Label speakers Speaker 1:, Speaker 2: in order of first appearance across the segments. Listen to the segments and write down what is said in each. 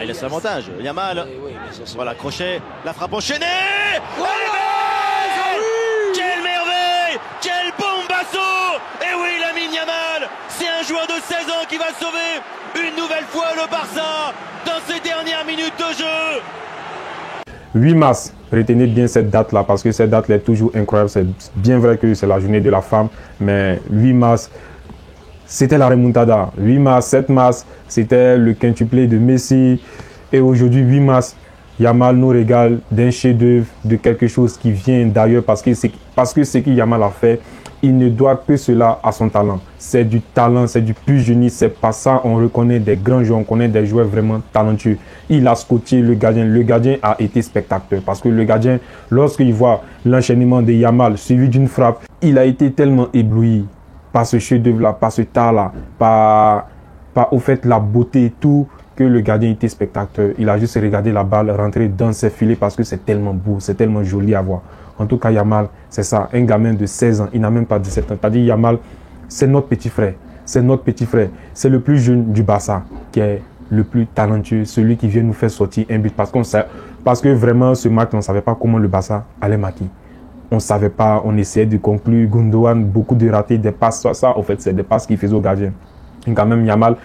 Speaker 1: Il laisse l'avantage. Yamal.
Speaker 2: Oui,
Speaker 1: voilà, crochet. La frappe enchaînée.
Speaker 2: Oh,
Speaker 1: quelle merveille! Quel bombasso! Et oui, Lamine Yamal, c'est un joueur de 16 ans qui va sauver une nouvelle fois le Barça dans ces dernières minutes de jeu.
Speaker 3: 8 mars, retenez bien cette date-là parce que cette date est toujours incroyable. C'est bien vrai que c'est la journée de la femme, mais 8 mars, c'était la remontada. 8 mars, 7 mars, c'était le quintuplé de Messi. Et aujourd'hui, 8 mars, Yamal nous régale d'un chef-d'œuvre, de quelque chose qui vient d'ailleurs parce que ce que Yamal a fait, il ne doit que cela à son talent. C'est du talent, c'est du pur génie. C'est pas ça, on reconnaît des grands joueurs, on connaît des joueurs vraiment talentueux. Il a scotché le gardien. Le gardien a été spectaculaire parce que le gardien, lorsqu'il voit l'enchaînement de Yamal suivi d'une frappe, il a été tellement ébloui par ce chef-d'œuvre-là, par ce talent, par au fait la beauté et tout, que le gardien était spectateur. Il a juste regardé la balle rentrer dans ses filets parce que c'est tellement beau, c'est tellement joli à voir. En tout cas, Yamal, c'est ça, un gamin de 16 ans, il n'a même pas 17 ans. C'est-à-dire, Yamal, c'est notre petit frère. C'est notre petit frère. C'est le plus jeune du Barça, qui est le plus talentueux, celui qui vient nous faire sortir un but. Parce que vraiment, ce match, on ne savait pas comment le Barça allait marquer. On ne savait pas, on essayait de conclure. Gundogan, beaucoup de ratés, des passes. Ça, en fait, c'est des passes qu'il faisait au gardien. Et quand même, Yamal,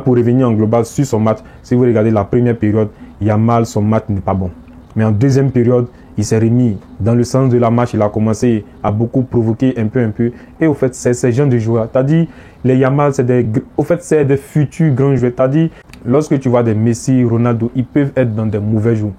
Speaker 3: pour revenir en global sur son match, si vous regardez la première période, Yamal, son match n'est pas bon. Mais en deuxième période, il s'est remis dans le sens de la match. Il a commencé à beaucoup provoquer un peu. Et au fait, c'est ce genre de joueurs. T'as dit, les Yamal, c'est des futurs grands joueurs. T'as dit, lorsque tu vois des Messi, Ronaldo, ils peuvent être dans des mauvais jours.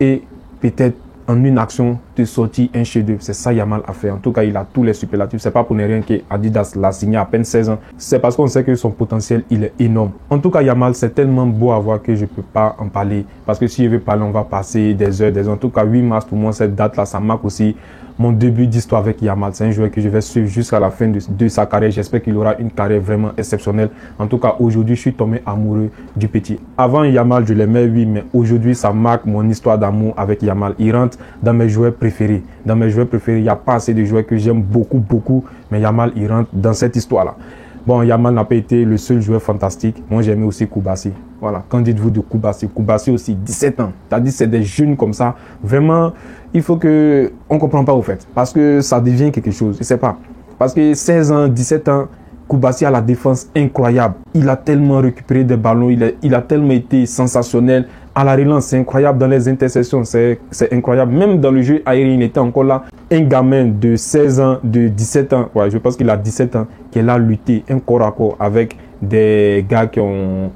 Speaker 3: Et peut-être en une action de sortir un chef-d'œuvre. C'est ça Yamal a fait. En tout cas, il a tous les superlatifs. C'est pas pour ne rien que Adidas l'a signé à peine 16 ans. C'est parce qu'on sait que son potentiel, il est énorme. En tout cas, Yamal, c'est tellement beau à voir que je peux pas en parler. Parce que si je veux parler, on va passer des heures. En tout cas, 8 mars, pour moi, cette date-là, ça marque aussi mon début d'histoire avec Yamal. C'est un joueur que je vais suivre jusqu'à la fin de sa carrière. J'espère qu'il aura une carrière vraiment exceptionnelle. En tout cas, aujourd'hui, je suis tombé amoureux du petit. Avant Yamal, je l'aimais, oui, mais aujourd'hui, ça marque mon histoire d'amour avec Yamal. Il rentre dans mes joueurs préférés. Dans mes joueurs préférés, il n'y a pas assez de joueurs que j'aime beaucoup. Mais Yamal, il rentre dans cette histoire-là. Bon, Yamal n'a pas été le seul joueur fantastique. Moi, j'aimais aussi Koubassi. Voilà. Qu'en dites-vous de Koubassi? Koubassi aussi, 17 ans. C'est-à-dire, c'est des jeunes comme ça. Vraiment, il faut que... On ne comprend pas au fait. Parce que ça devient quelque chose. Je ne sais pas. Parce que 16 ans, 17 ans, Koubassi a la défense incroyable. Il a tellement récupéré des ballons. Il a tellement été sensationnel. À la relance, c'est incroyable. Dans les interceptions, c'est incroyable. Même dans le jeu aérien, il était encore là. Un gamin de 16 ans, de 17 ans, ouais, je pense qu'il a 17 ans, qui est là lutter un corps à corps avec des gars qui ont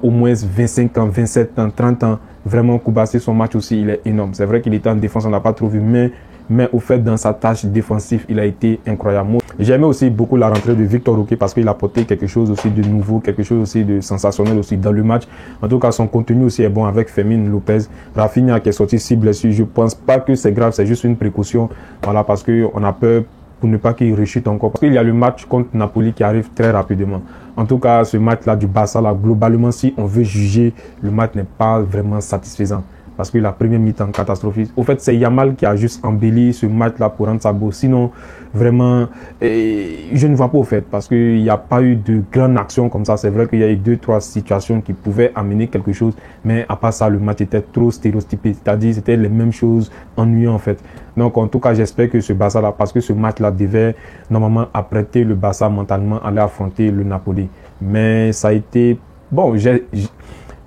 Speaker 3: au moins 25 ans, 27 ans, 30 ans. Vraiment, Koubassi, son match aussi, il est énorme. C'est vrai qu'il était en défense, on n'a pas trop vu, mais au fait, dans sa tâche défensive, il a été incroyable. J'aimais aussi beaucoup la rentrée de Victor Roque parce qu'il a apporté quelque chose aussi de nouveau, quelque chose aussi de sensationnel aussi dans le match. En tout cas, son contenu aussi est bon avec Fermin Lopez. Rafinha qui est sorti 6 blessures. Je pense pas que c'est grave, c'est juste une précaution. Voilà, parce qu'on a peur pour ne pas qu'il rechute encore. Parce qu'il y a le match contre Napoli qui arrive très rapidement. En tout cas, ce match-là du Barça, là, globalement, si on veut juger, le match n'est pas vraiment satisfaisant. Parce que la première mi-temps catastrophique. Au fait, c'est Yamal qui a juste embelli ce match-là pour rendre ça beau. Sinon, vraiment, je ne vois pas au fait. Parce qu'il n'y a pas eu de grande action comme ça. C'est vrai qu'il y a eu 2-3 situations qui pouvaient amener quelque chose. Mais à part ça, le match était trop stéréotypé. C'est-à-dire, c'était les mêmes choses ennuyantes en fait. Donc, en tout cas, j'espère que ce Barça-là, parce que ce match-là devait normalement apprêter le Barça mentalement à aller affronter le Napoli. Mais ça a été... Bon,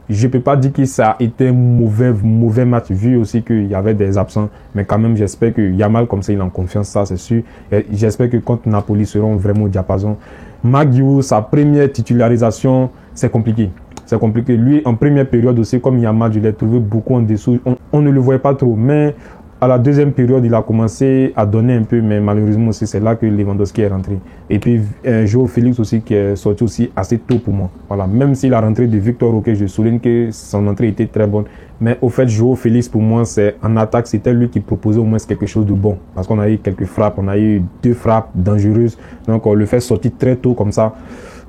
Speaker 3: je ne peux pas dire que ça a été un mauvais match, vu aussi qu'il y avait des absents. Mais quand même, j'espère que Yamal, comme ça, il a en confiance, ça c'est sûr. J'espère que contre Napoli, seront vraiment au diapason. Maguire, sa première titularisation, c'est compliqué. C'est compliqué. Lui, en première période aussi, comme Yamal, je l'ai trouvé beaucoup en dessous. On ne le voyait pas trop, mais... À la deuxième période, il a commencé à donner un peu, mais malheureusement aussi, c'est là que Lewandowski est rentré. Et puis, João Félix aussi, qui est sorti aussi assez tôt pour moi. Voilà. Même si la rentrée de Victor Roque, je souligne que son entrée était très bonne. Mais au fait, João Félix, pour moi, c'est en attaque, c'était lui qui proposait au moins quelque chose de bon. Parce qu'on a eu quelques frappes, on a eu 2 frappes dangereuses. Donc, on le fait sortir très tôt comme ça.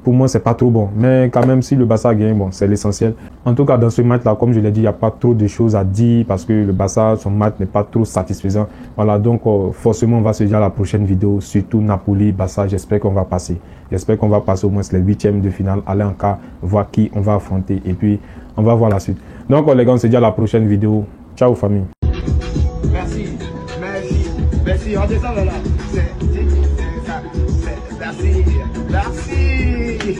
Speaker 3: Pour moi, c'est pas trop bon. Mais quand même, si le Barça gagne, bon, c'est l'essentiel. En tout cas, dans ce match-là, comme je l'ai dit, il n'y a pas trop de choses à dire parce que le Barça, son match n'est pas trop satisfaisant. Voilà, donc forcément, on va se dire à la prochaine vidéo, surtout Napoli, Barça, j'espère qu'on va passer. J'espère qu'on va passer au moins les 8e de finale, aller en cas, voir qui on va affronter et puis on va voir la suite. Donc les gars, on se dit à la prochaine vidéo. Ciao famille.
Speaker 2: Merci, merci, merci. On descend là. Merci, merci.